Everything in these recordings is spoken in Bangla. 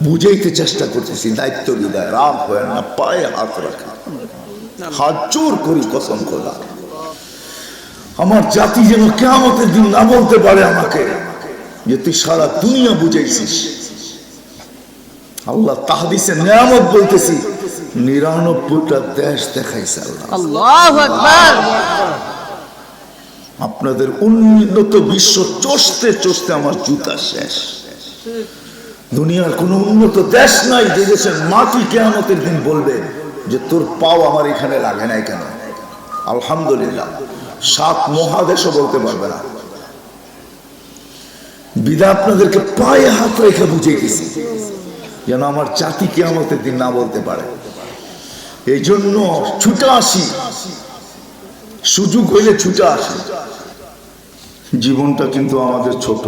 বুঝাইতে চেষ্টা করতেছি, দায়িত্ব বিদায়, রাগ হয় না, পায়ে হাত রাখা, হাত জোর করি কসম খোদা, আমার জাতি যেন কিয়ামতের দিন না বলতে পারে আমাকে যে তুই সারা দুনিয়া বুঝাইছিস। আল্লাহ তাহদিসে নিয়ামত বলতেছি, 99টা দেশ দেখাইছে আল্লাহ। আল্লাহু আকবার। আপনাদের উন্নত বিশ্ব চষতে চষতে আমার জুতা শেষ। দুনিয়ার কোন উন্নত দেশ নাই যে দেশের মাটি কিয়ামতের দিন বলবে যে তোর পাও আমার এখানে লাগে নাই কেন। আলহামদুলিল্লাহ 7 মহাদেশও বলতে পারবে না। বিদা আপনাদেরকে পায়ে হাত রেখে বুঝাইতেছি যেন আমার জাতি কিয়ামতের দিন না বলতে পারে। এই জন্য ছুটে আসি, সুযোগ হইলে ছুটে আসি। জীবনটা কিন্তু আমাদের ছোট,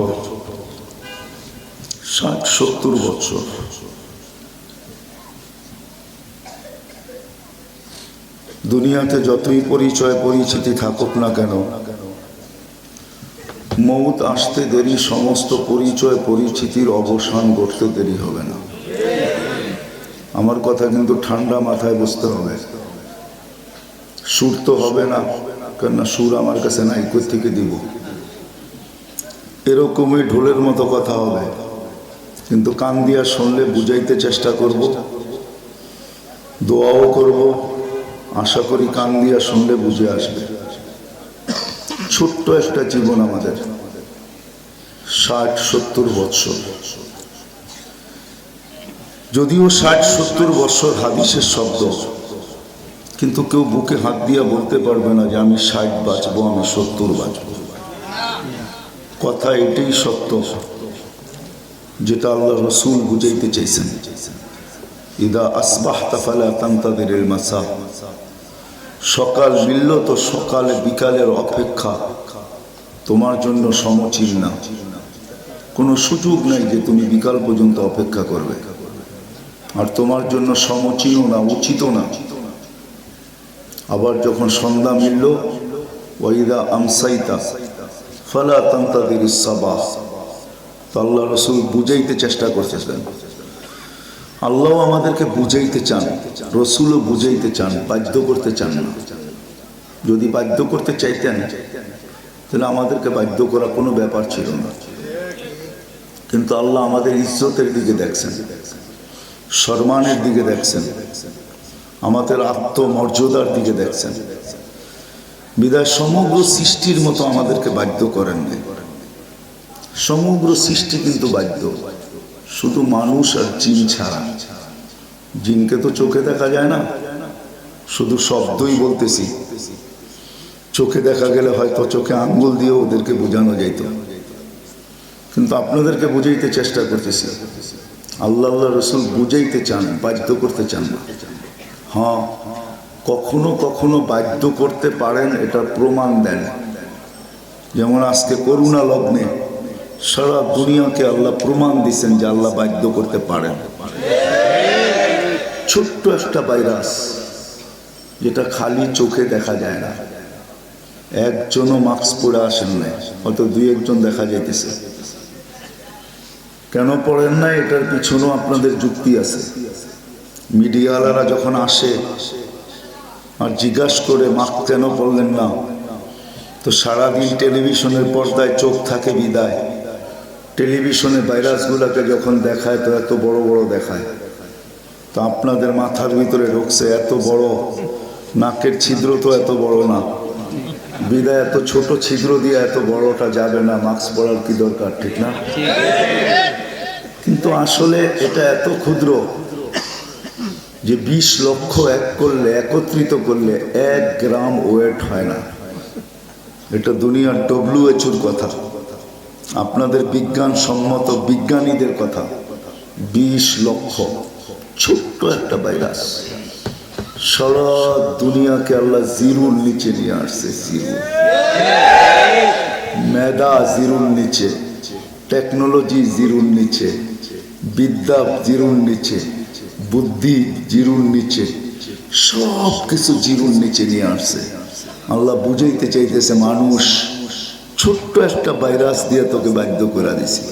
60-70 বছর। দুনিয়াতে যতই পরিচয় পরিচিতি থাকুক না কেন, মৌত আসতে দেরি, সমস্ত পরিচয় পরিচিতির অবসান ঘটতে দেরি হবে না। আমার কথা কিন্তু ঠান্ডা মাথায় বুঝতে হবে। সুর তো হবে না, কেননা সুর আমার কাছে নাই, কই থেকে দিব। এরকমই ঢোলের মতো কথা হবে, কিন্তু কান দিয়া শুনলে বুঝাইতে চেষ্টা করব, দোয়াও করব, আশা করি কান দিয়া শুনলে বুঝে আসবে। ছোট্ট একটা জীবন আমাদের, 60-70 বছর। যদিও 60-70 বছর হাদিসের শব্দ, কিন্তু কেউ বুকে হাত দিয়া বলতে পারবে না যে আমি 60 বাঁচবো, আমি 70 বাঁচবো। কথা এটাই সত্য যেটা আল্লাহ রসুল বুঝাইতে চাইছেন। ইদা আসবাহতা ফালা তানতাদিরিল মাসা, সকাল মিলল তো সকালে বিকালের অপেক্ষা তোমার জন্য সমচিল না। কোনো সুযোগ নাই যে তুমি বিকাল পর্যন্ত অপেক্ষা করবে, আর তোমার জন্য সমচিলও না, উচিতও না। আবার যখন সন্ধ্যা মিলল, ওয়াইদা আমসাইতা ফালা তানতাদিরিস সাবাহ, তো আল্লাহ রসুল বুঝাইতে চেষ্টা করতেছেন। আল্লাহ আমাদেরকে বুঝাইতে চান, রসুলও বুঝাইতে চান, বাধ্য করতে চান না। যদি বাধ্য করতে চাইতেন তাহলে আমাদেরকে বাধ্য করা কোনো ব্যাপার ছিল না। কিন্তু আল্লাহ আমাদের ইজ্জতের দিকে দেখছেন, সম্মানের দিকে দেখছেন, আমাদের আত্মমর্যাদার দিকে দেখছেন। বিদায় সমগ্র সৃষ্টির মতো আমাদেরকে বাধ্য করেন না। সমগ্র সৃষ্টি কিন্তু বাধ্য, শুধু মানুষ আর জিন ছাড়া। জিনকে তো চোখে দেখা যায় না, শুধু শব্দই বলতেছি। চোখে দেখা গেলে হয়তো চোখে আঙ্গুল দিয়ে ওদেরকে বোঝানো যাইত, কিন্তু আপনাদেরকে বুঝাইতে চেষ্টা করতেছি। আল্লাহ রসুল বুঝাইতে চান, বাধ্য করতে চান না। হ্যাঁ, কখনো কখনো বাধ্য করতে পারেন, এটার প্রমাণ দেন। যেমন আজকে করুণা লগ্নে সারা দুনিয়াকে আল্লাহ প্রমাণ দিচ্ছেন যে আল্লাহ বাধ্য করতে পারেন। ছোট্ট একটা ভাইরাস যেটা খালি চোখে দেখা যায় না, একজনও মাস্ক পরে আসেন নাই, হয়তো 2-1 জন দেখা যাইতেছে। কেন পড়েন না, এটার পিছনেও আপনাদের যুক্তি আছে। মিডিয়াওয়ালারা যখন আসে আর জিজ্ঞাসা করে মাস্ক কেন পড়লেন না, তো সারাদিন টেলিভিশনের পর্দায় চোখ থাকে বিদায়, টেলিভিশনে ভাইরাসগুলোকে যখন দেখায় তো এত বড় বড় দেখায়। তো আপনাদের মাথার ভিতরে ঢুকছে এত বড়, নাকের ছিদ্র তো এত বড় না, বিদায় এত ছোট ছিদ্র দিয়ে এত বড়টা যাবে না, মাস্ক পরার কি দরকার, ঠিক না? কিন্তু আসলে এটা এত ক্ষুদ্র যে 20 লক্ষ এক করলে, একত্রিত করলে 1 গ্রাম ওয়েট হয় না। এটা দুনিয়ার WHO কথা, আপনাদের বিজ্ঞানসম্মত বিজ্ঞানীদের কথা। 20 লক্ষ, ছোট্ট একটা ভাইরাস সারা দুনিয়াকে আল্লাহ জিরুর নিচে নিয়ে আসছে। জিরু, মেধা জিরুর নিচে, টেকনোলজি জিরুর নিচে, বিদ্যা জিরুর নিচে, বুদ্ধি জিরুর নিচে, সব কিছু জিরুর নিচে নিয়ে আসছে। আল্লাহ বুঝাইতে চাইতেছে, মানুষ ছোট্ট একটা ভাইরাস দিয়ে তোকে বাধ্য করে দিছি।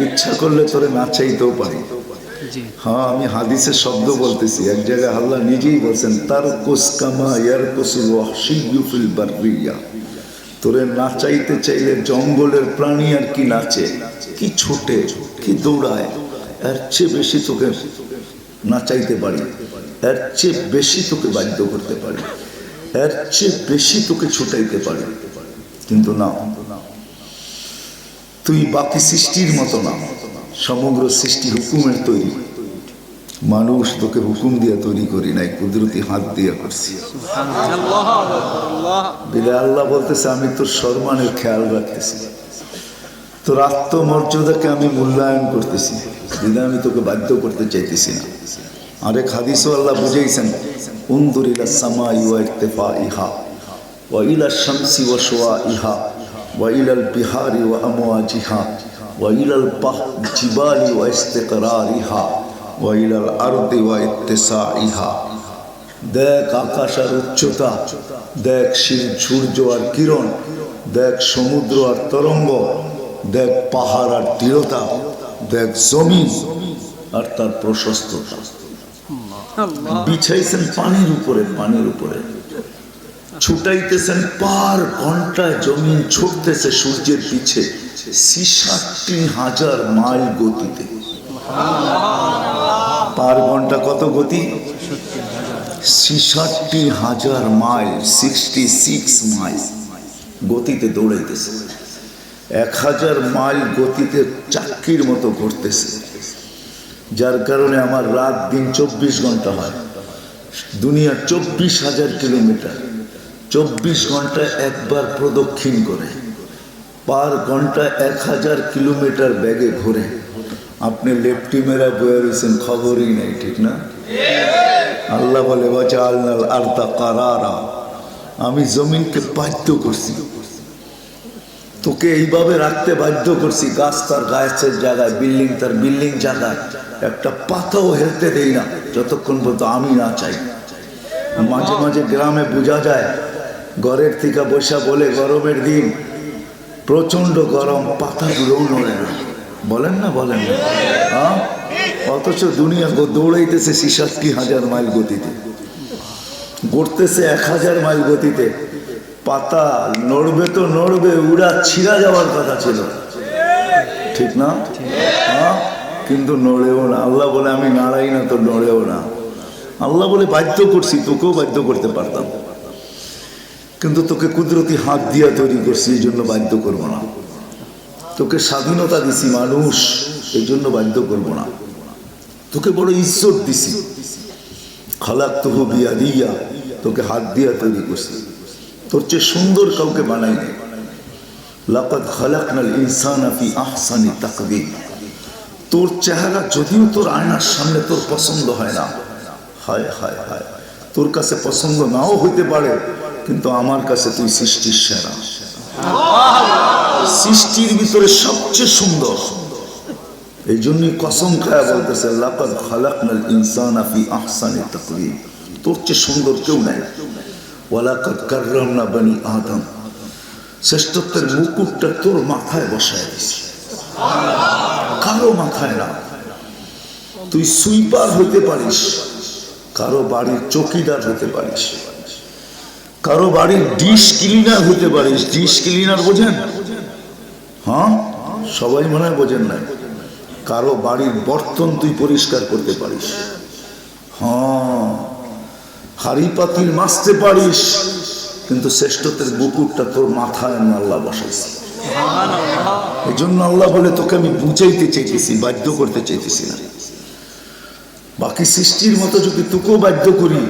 ইচ্ছা করলে তোরে না চাইতেও পারি। হ্যাঁ, আমি হাদিসের শব্দ বলতেছি। এক জায়গায় আল্লাহ নিজেই বলছেন, তার কুসকামা ইয়ার কুসুল ওয়াহশিয়্যু ফিল বাররিয়া, তোরে না চাইতে চাইলে জঙ্গলের প্রাণী আর কি নাচে, কি ছোটে, কি দৌড়ায়, এর চেয়ে বেশি তোকে না চাইতে পারি, এর চেয়ে বেশি তোকে বাধ্য করতে পারি, এর চেয়ে বেশি তোকে ছুটাইতে পারি। কিন্তু না, তুই বাকি সৃষ্টির মতো না, সমগ্র সৃষ্টি হুকুমের তৈরি। মানুষ তোকে হুকুম দিয়ে তৈরি করি নাই, কুদরতি হাত দিয়ে করছি। আল্লাহ বলতেছে, আমি তোর সম্মানের খেয়াল রাখতেছি, তোর আত্মমর্যাদাকে আমি মূল্যায়ন করতেছি, দিদা আমি তোকে বাধ্য করতে চাইতেছি না। আরেক হাদিসও আল্লাহ বুঝাইছেন, উনদুর ইলা সামাই ওয়া ইরতিফাইহা ওয়া ইলা শামসি ওয়া শুআইহা ওয়া ইলাল বিহারি ওয়া আমওয়াজিহা ওয়া ইলাল জিবালি ওয়া ইস্তিকরারিহা ওয়া ইলাল আরদি ওয়া ইত্তিসাইহা। দেখ আকাশ আর উচ্চতা, দেখ সূর্য আর কিরণ, দেখ সমুদ্র আর তরঙ্গ, দেখ পাহাড় আর দৃঢ়তা, দেখ জমিন আর তার প্রশস্ততা। বিছাইছেন পানির উপরে, পানির উপরে ছুটাইতেছেন পার ঘন্টায়, জমিন ছুটতেছে সূর্যের পিছে ৬৬,০০০ মাইল গতিতে। পার ঘন্টা কত গতি? ৬৬,০০০ মাইল, 66 মাইল গতিতে দৌড়াইতেছে। ১,০০০ মাইল গতিতে চাক্কির মতো ঘুরতেছে, যার কারণে আমার রাত দিন ২৪ ঘন্টা হয়। দুনিয়া ২৪,০০০ কিলোমিটার, ২৪ ঘন্টায় একবার প্রদক্ষিণ করে, পার ঘন্টা ১,০০০ কিলোমিটার ব্যাগে ঘুরে। আপনি লেফটি মেরা বয়ে রয়েছেন, খবরই নেই, ঠিক না? আল্লাহ বলে, ওয়াজআলনাল আরদা কারারা, আমি জমিনকে বাধ্য করছি, তোকে এইভাবে রাখতে বাধ্য করছি। গাছ তার গাছের জায়গায়, বিল্ডিং তার বিল্ডিং জায়গায়, একটা পাতাও হেলতে দেই না যতক্ষণ পর্যন্ত আমি না চাই। মাঝে মাঝে গ্রামে বোঝা যায়, ঘরের থেকে বসা বলে গরমের দিন প্রচন্ড গরম, পাতাগুলোও নড়ে না। বলেন না, বলেন না? হ্যাঁ, অথচ দুনিয়া দৌড়াইতেছে ৬৬,০০০ মাইল গতিতে, ঘুরতেছে ১,০০০ মাইল গতিতে। পাতা নড়বে তো নড়বে, উড়া ছিঁড়া যাওয়ার কথা ছিল, ঠিক না? হ্যাঁ, কিন্তু নড়েও না। আল্লাহ বলে, আমি নাড়াই না তো নড়েও না। আল্লাহ বলে, বাধ্য করছি, তোকেও বাধ্য করতে পারতাম, কিন্তু তোকে কুদরতি হাত দিয়া তৈরি করছি, এই জন্য বাধ্য করবো না। তোকে স্বাধীনতা দিছি মানুষ, এই জন্য বাধ্য করবো না। তোকে বড় ইজ্জত দিছি, খালাকতুহু বিয়াদিয়া, তোকে হাত দিয়া তৈরি করছি, তোর চেয়ে সুন্দর কাউকে বানাই নাই। লাকাদ খালাকনাল ইনসানা ফি আহসানি তাকওয়িম। তোর চেহারা যদিও তোর আয়নার সামনে তোর পছন্দ হয় না, হায় হায় হায়, তোর কাছে পছন্দ নাও হইতে পারে, কিন্তু আমার কাছে তুই সৃষ্টির সেরা, সৃষ্টির ভিতরে সবচেয়ে সুন্দর। এই জন্যই কসম খায়া বলতেছে, লাকাদ খালাকনাল ইনসানা ফি আহসানি তাকওয়িম, তোর চেয়ে সুন্দর কেউ নাই। ওয়ালাকাদ কাররামনা বনি আদম, শ্রেষ্ঠত্বের মুকুটটা তোর মাথায় বসায় দিছি, কারো মাথায় না। তুই সুইপার হতে পারিস, কারো বাড়ির চৌকিদার হতে পারিস, কারো বাড়ির ডিশ ক্লিনার হতে পারিস। ডিশ ক্লিনার বোঝেন? হ্যাঁ, সবাই মনে হয় বোঝেন না। কারো বাড়ির বর্তন তুই পরিষ্কার করতে পারিস। হ্যাঁ, হাড়ি পাতিল মাজতে পারিস, কিন্তু শ্রেষ্ঠত্বের বুকুরটা তোর মাথায় আমি আল্লাহ বসাইছি। এই জন্য আল্লাহ বলে, তোকে আমি বুঝাইতে চাইতেছি, বাধ্য করতে চাইতেছি না। বাকি সৃষ্টির মতো যদি তোকেও বাধ্য করি,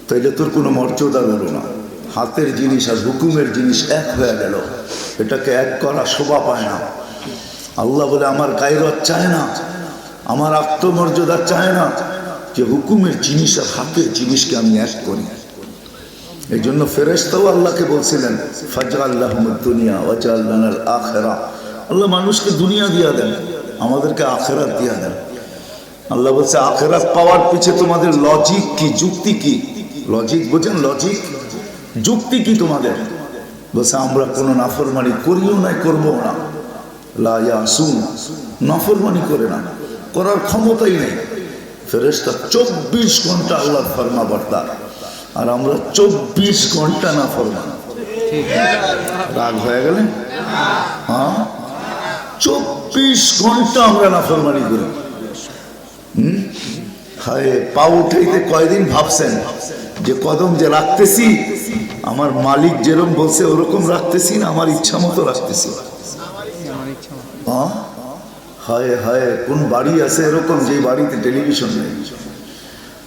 তাইলে তোর কোনো মর্যাদা গেল না। হাতের জিনিস আর হুকুমের জিনিস এক হয়ে গেল, এটাকে এক করা শোভা পায় না। আল্লাহ বলে, আমার গায়রত চায় না, আমার আত্মমর্যাদা চায় না যে হুকুমের জিনিস আর হাতের জিনিসকে আমি এক করি। এই জন্য ফেরেশতাও আল্লাহকে বলছিলেন, ফাজআল্লাহুমুদ দুনিয়া ওয়াজআলনাল আখিরা, আল্লাহ মানুষকে দুনিয়া দিয়া দেন, আমাদেরকে আখিরাত দিয়া দেন। আল্লাহ বলছে, আখিরাত পাওয়ার পিছে তোমাদের লজিক কি, যুক্তি কি? লজিক বোঝেন? লজিক, যুক্তি কি তোমাদের? বলছে, আমরা কোনো নাফরমানি করিও না, করবো না, লা ইয়াসুন, নাফরমানি করে না, করার ক্ষমতাই নেই। ফেরেশতা 24 ঘন্টা আল্লাহর ফরমাবর্তার, আর আমরা 24 ঘন্টা নাফরমান। রাগ হয়ে গেলেন? হ্যাঁ, 24 ঘন্টা আমরা নাফরমানি করি। হায়, পা উঠাইতে কয়দিন ভাবছেন যে কদম যে রাখতেছি আমার মালিক যেরকম বলছে ওরকম রাখতেছি না আমার ইচ্ছা মতো রাখতেছি? হায় হায়, কোন বাড়ি আছে এরকম যে বাড়িতে টেলিভিশন নেই?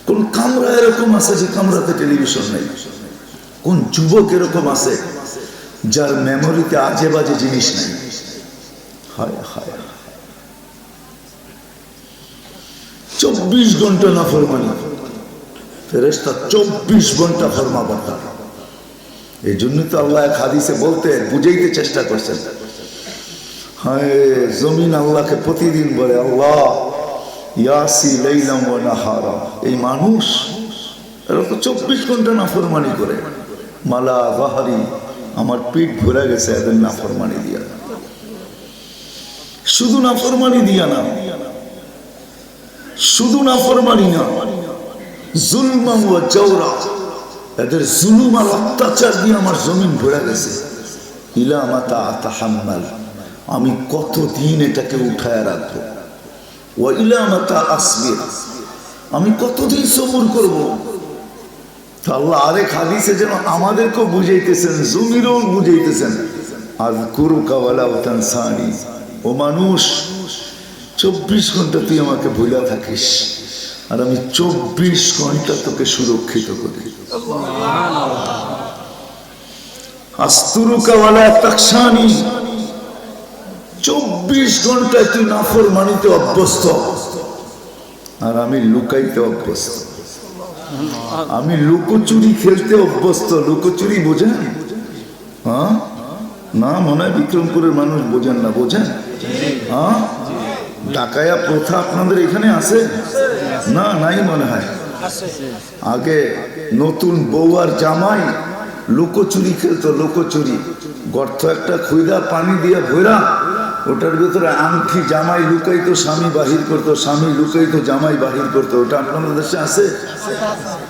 কোন কামরা এরকম আছে যে কামরাতে টেলিভিশন নেই? কোন যুবক এরকম আছে যার মেমোরিতে আজে বাজে জিনিস নেই? হায় হায়, 24 ঘন্টা নাফরমানি। ফেরেশতা 24 ঘন্টা ফরমাবর্তার। এই জন্যই তো আল্লাহ এক হাদিসে বলতে বুঝাইতে চেষ্টা করছেন। হায়, জমিন আল্লাহকে প্রতিদিন বলে, আল্লাহ ইয়াসি লাইলাম ওয়া নাহারা। এই মানুষ এরা তো 24 ঘন্টা নাফরমানি করে। মালা যাহরি, আমার পিঠ ভরে গেছে এদের নাফরমানি দিয়া। শুধু নাফরমানি দিয়া না, শুধু নাফরমানি না, জুলমান ওয়া জাওরা, এদের জুলুম আর অত্যাচার দিয়ে আমার জমিন ভরে গেছে। ইলা মাতা আতাহাম্মাল, আমি কতদিন এটাকে উঠায় রাখবো? ওয়া ইলা মাতা আসবির, আমি কতদিন সবর করব? আল্লাহ আরেক হাদিসে যেন আমাদেরকেও বুঝাইতেছেন, জমিরও বুঝাইতেছেন, আযকুরুকা ওয়ালা তানসানি। ও মানুষ, 24 ঘন্টা তুই আমাকে ভুলা থাকিস, আর আমি 24 ঘন্টা তোকে সুরক্ষিত করি। আস্তুরুকা ওয়ালা তাকশানি, 24 ঘন্টায় তুই নাফরমানিতে অভ্যস্ত, আর আমি লুকাইতে অভ্যস্ত। আমি লুকোচুরি খেলতে অভ্যস্ত। লুকোচুরি বোঝেন? হ্যাঁ, না মনে হয় বিক্রমপুরের মানুষ বোঝেন না। বোঝেন? হ্যাঁ, ডাকায়া প্রথা আপনাদের এখানে আছে না? নাই মনে হয়। আগে নতুন বউ আর জামাই লুকোচুরি খেলতো। লুকোচুরি, গর্ত একটা খুইদা পানি দিয়ে ভরা, ওটার ভিতরে আংটি জামাই লুকাইতো, স্বামী বাহির করতো, স্বামী লুকাইতো, জামাই বাহির করতো। ওটা আপনাদের দেশে আছে?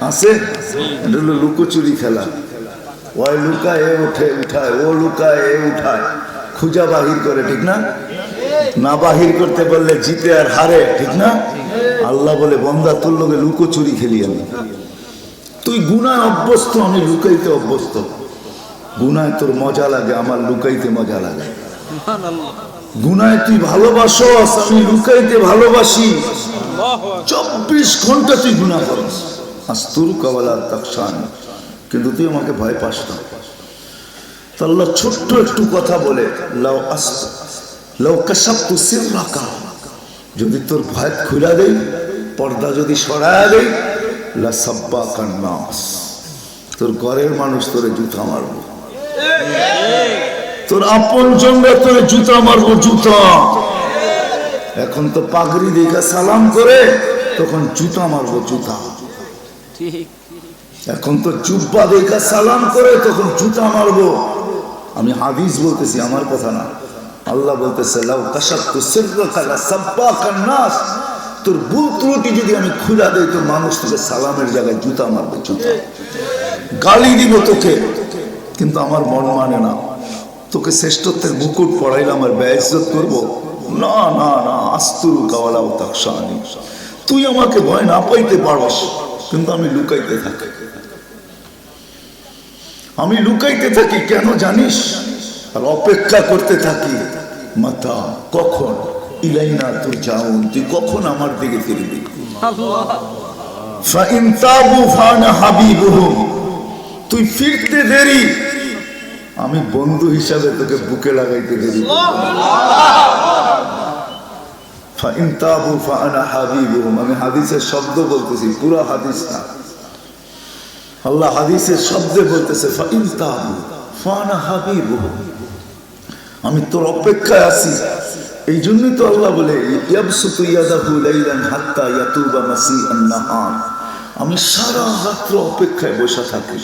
আছে। এটা হলো লুকোচুরি খেলা। ওই লুকায় এ উঠে উঠায়, ও লুকায় এ উঠায়, খুঁজা বাহির করে, ঠিক না? না বাহির করতে বললে জিতে আর হারে, ঠিক না? আল্লাহ বলে, বন্দা তোর লোকে লুকোচুরি খেলি আমি। তুই গুনায় অভ্যস্ত, আমি লুকাইতে অভ্যস্ত। গুনায় তোর মজা লাগে, আমার লুকাইতে মজা লাগে। গুনায় তুই ভালোবাসস, আমি লুকাইতে ভালোবাসি। 24 ঘন্টা তুই গুনাহ করস। আস্তুরুকা ওয়ালা তাকশানি, কিন্তু তুই আমাকে ভয় পাস না। তো আল্লাহ ছোট্ট একটু কথা বলে, লাউ কাশাফতু সিররাকা, যদি তোর ভয় খুলে দেই, পর্দা যদি সরায়া দেই, লা সাব্বাকান নাস, তোর ঘরের মানুষ তোরে জুতা মারবো। তোর আপন জনরা তোরে জুতা মারবো, জুতা। এখন তো পাগড়ি দেখা সালাম করে, তখন জুতা মারবো, জুতা। এখন তো জুব্বা দেখা সালাম করে, তখন জুতা মারবো। আমি হাদিস বলতেছি, আমার কথা না। আল্লাহ বলতেছে, লাউ কাশাফতু সিররাকা লা সাব্বাকান নাস, তোর ভুল ত্রুটি যদি আমি খুলে দেই, তো মানুষ তোকে সালামের জায়গায় জুতা মারবে, জুতা। গালি দিব তোকে, কিন্তু আমার মন মানে না। তোকে শ্রেষ্ঠত্বের মুকুট পড়াইলাম আর বেইজ্জত করবো? না না না, আস্তুরুকা ওয়ালা তাকশানি, তুই আমাকে ভয় না পাইতে পারস, কিন্তু আমি লুকাইতে থাকি। আমি লুকাইতে থাকি কেন জানিস? আর অপেক্ষা করতে থাকি, মাতা কখন ইলাইনা তুরজাউন, তুই কখন আমার দিকে ফিরবি। ফাইন তাবু ফানা হাবিবুহুম, তুই ফিরতে দেরি, আমি বন্ধু হিসাবে তোকে বুকে লাগাইতে দেরি। ফাইন তাবু ফানা হাবিবুহুম, আমি হাদিসের শব্দ বলতেছি, পুরো হাদিস না। আল্লাহ হাদিসের শব্দে বলতেছে, ফাইন তাবু ফানা হাবিবুহুম, আমি তোর অপেক্ষায় আছি। এই জন্যই তো আল্লাহ বলে, ইয়াবসুতু ইয়াদাহু লাইলান হাত্তা ইয়াতুবা মাসিআন নাহার, আমি সারা রাত্র অপেক্ষায় বসে থাকি,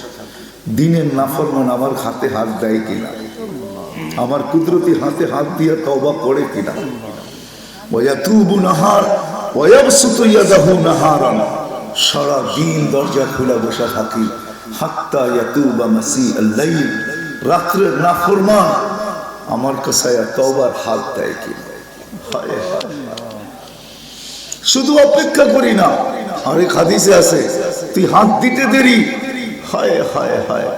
দিনের নাফরমান আমার হাতে হাত দেয় কিনা। আমার কুদরতি হাতে হাত দিয়ে তওবা করে কিনা ওয়ায়াতুবু নাহার ওয়ায়াবসুতু ইয়াদাহু নাহারান সারা দিন দরজা খোলা বসা থাকি হাত্তা ইয়াতুবা মাসিআল লাইল রাত্রের নাফরমান আমার কাছে তওবার হাত দেয় কি হায় হায় শুধু অপেক্ষা করি না আরেক হাদিসে আছে তুই হাত দিতে দেরি হায় হায় হায়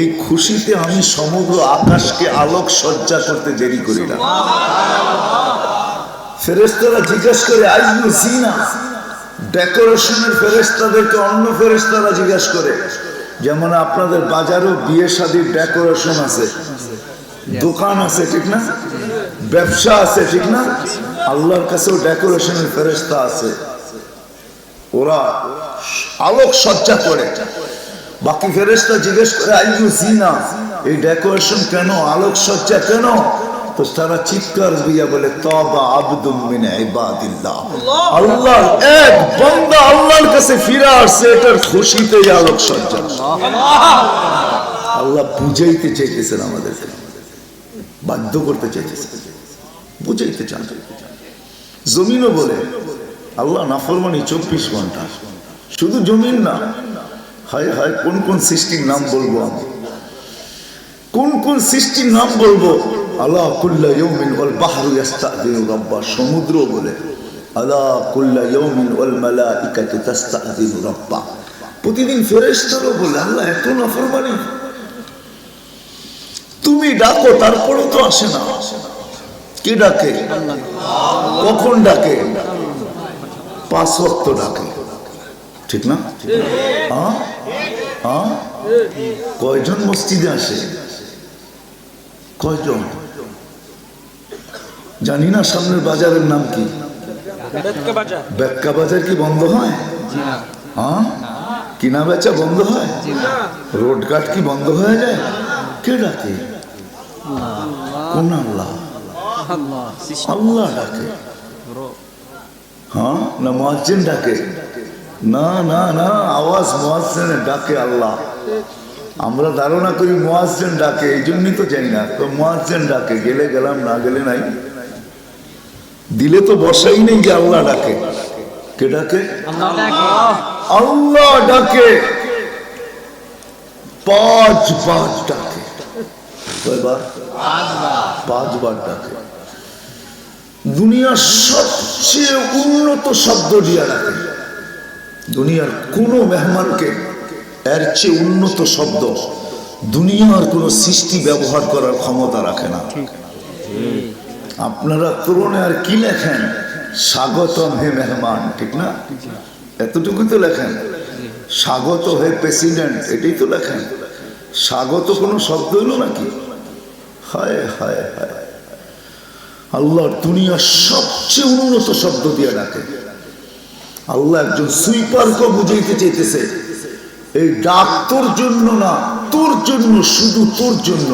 এই খুশিতে আমি সমগ্র আকাশকে আলোক সজ্জা করতে দেরি করি না ফেরেশতারা জিজ্ঞাসা করে আইয়ু জিনা ডেকোরেশনের ফেরেশতাদেরকে অন্য ফেরেশতারা জিজ্ঞাসা করে যেমন আপনাদের বাজারেও বিয়ে শাদীর ডেকোরেশন আছে দোকান আছে ঠিক না ব্যবসা আছে ঠিক না আল্লাহর কাছেও ডেকোরেশনের ফেরেশতা আছে ওরা আলোক সজ্জা করে বাকি ফেরেশতা জিজ্ঞেস করে আইয়ু জিনা এই ডেকোরেশন কেন আলোক সজ্জা কেন তো তারা চিৎকার দিয়া বলে তাওবা আবদুম মিন ইবাদিল্লাহ আল্লাহর এক বান্দা আল্লাহর কাছে ফিরে আসছে এটার খুশিতে আলোক সজ্জা আল্লাহ বুঝাইতে চাইতেছেন আমাদেরকে বাধ্য করতে চাইতেছেন বুঝাইতে চান জমিনও বলে আল্লাহ নাফরমানি 24 ঘন্টা শুধু জমিন না হায় হায় কোন কোন সৃষ্টির নাম বলবো আমি কোন কোন সৃষ্টির নাম বলবো আলা কুল্লা ইয়াউমিন ওয়াল বাহরু ইস্তাযিনু রাব্বা সমুদ্র বলে আলা কুল্লা ইয়াউমিন ওয়াল মালাইকাতু তাস্তাযিনু রাব্বা প্রতিদিন ফেরেশতারা বলে আল্লাহ এত নাফরমানি তুমি ডাকো তারপরেও তো আসে না কে ডাকে কখন ডাকে 5 ওয়াক্ত ডাকে ঠিক না কয়জন মসজিদে আসে কয়জন জানি না সামনের বাজারের নাম কি বেক্কা বাজার কি বন্ধ হয় কিনা বেচা বন্ধ হয় রোড ঘাট কি বন্ধ হয়ে যায় কে ডাকে কোন আল্লাহ আল্লাহ ডাকে না মুয়াজ্জিন ডাকে না না না আওয়াজ মুয়াজ্জিন ডাকে আল্লাহ আমরা ধারণা করি মুয়াজ্জিন ডাকে এই জন্যই তো জানি না তো মুয়াজ্জিন ডাকে গেলে গেলাম না গেলে নাই দিলে তো বসাই নেই যে আল্লাহ ডাকে কে ডাকে আল্লাহ ডাকে 5 বার ডাকে কয়বার 5 বার ডাকে দুনিয়ার সবচেয়ে উন্নত শব্দ দিয়া ডাকে দুনিয়ার কোন মেহমানকে এর চেয়ে উন্নত শব্দ দুনিয়ার কোন সৃষ্টি ব্যবহার করার ক্ষমতা রাখে না আপনারা তরুণে আর কি লেখেন স্বাগতম হে মেহমান ঠিক না এতটুকু তো লেখেন স্বাগত হে প্রেসিডেন্ট এটাই তো লেখেন স্বাগত কোনো শব্দ হলো নাকি হায় হায় হায় আল্লাহ দুনিয়ার সবচেয়ে উন্নত শব্দ দিয়ে ডাকে আল্লাহ একজন সুইপারকে বুঝাইতে চাইতেছে এই ডাক তোর জন্য না তোর জন্য শুধু তোর জন্য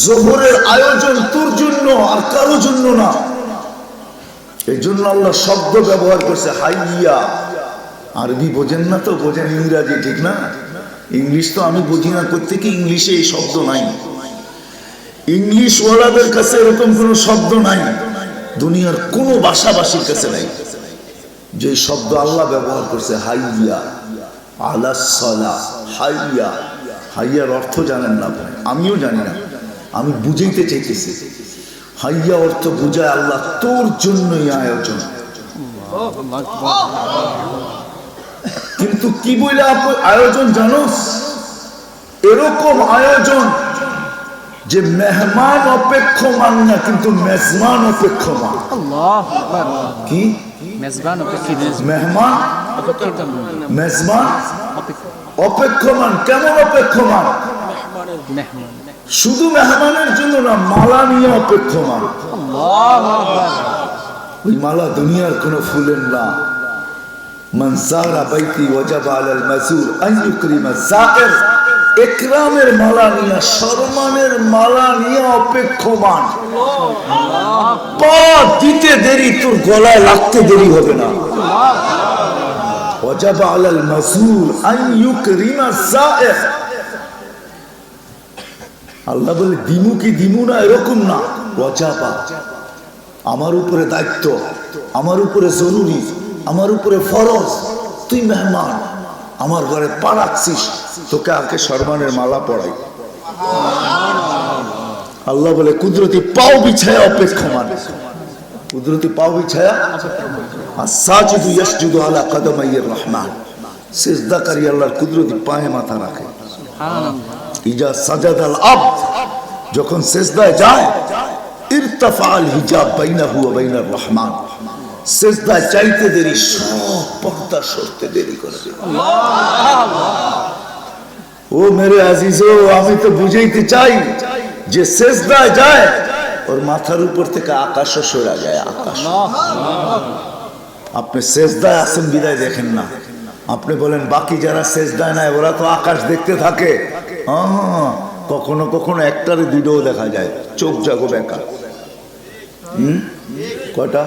জোহরের আয়োজন তোর জন্য আর কারো জন্য না এই জন্য আল্লাহ শব্দ ব্যবহার করছে হাইয়া আরবি বোঝেন না তো বোঝেন ইংরাজি ঠিক না ইংলিশ তো আমি বুঝি না করতে কি ইংলিশে এই শব্দ নাই ইংলিশ ওয়ালাদের কাছে এরকম কোনো শব্দ নাই দুনিয়ার কোনো ভাষাভাষীর কাছে নাই যে শব্দ আল্লাহ ব্যবহার করছে হাইয়া আলাস সালাহ হাইয়া হাইয়ার অর্থ জানেন না আমিও জানি না আমি বুঝাইতে চাইতেছি হাইয়া অর্থ বুঝায় আল্লাহ তোর জন্যই আয়োজন কিন্তু কি বলে আয়োজন জানোস এরকম আয়োজন যে মেহমান অপেক্ষমান না কিন্তু মেজবান অপেক্ষমান কি মেহমান মেজবান অপেক্ষমান কেমন অপেক্ষমান শুধু মেহমানের জন্য না মালা নিয়ে অপেক্ষমান ওই মালা দুনিয়ার কোনো ফুলের না মান যারা বাইতি ওয়াজাবা আলাল মাযুর আন ইউকরিমা যায়ের ইকরামের মালা নিয়ে সম্মানের মালা নিয়ে অপেক্ষমান পা দিতে দেরি তোর গলায় লাগতে দেরি হবে না ওয়াজাবা আলাল মাযুর আন ইউকরিমা যায়ের আল্লাহ বলে দিমু কি দিমু না এরকম না, ওয়াজাবা, আমার উপরে দায়িত্ব, আমার উপরে জরুরি, আমার উপরে ফরজ। তুই মেহমান, আমার ঘরে পা রাখছিস, তোকে আগে সম্মানের মালা পড়াই। আল্লাহ বলে কুদরতি পাও বিছায়া অপেক্ষমান, কুদরতি পাও বিছায়া। আর সাজিদু ইয়াসজুদু আলা কদমাইর রহমান, সিজদাকারী আল্লাহর কুদরতি পায়ে মাথা রাখে। ইজা সাজাদাল আবদ, যখন সিজদায় যায়, ইরতাফাল হিজাব বাইনাহু ওয়া বাইনার রহমান, সিজদায় চাইতে দেরি সব পর্দা সরতে দেরি করে দেয়। ও মেরে আজিজো, আমি তো বুঝাইতে চাই যে সিজদায় যায় ওর মাথার উপর থেকে আকাশও সরে যায়। আকাশ, আপনি সিজদায় আছেন বিদায় দেখেন না। আপনি বলেন বাকি যারা সিজদায় নাই ওরা তো আকাশ দেখতে থাকে। কখনো কখনো একটারে দুটোও দেখা যায়, চোখ জাগো বেকার। কয়টা?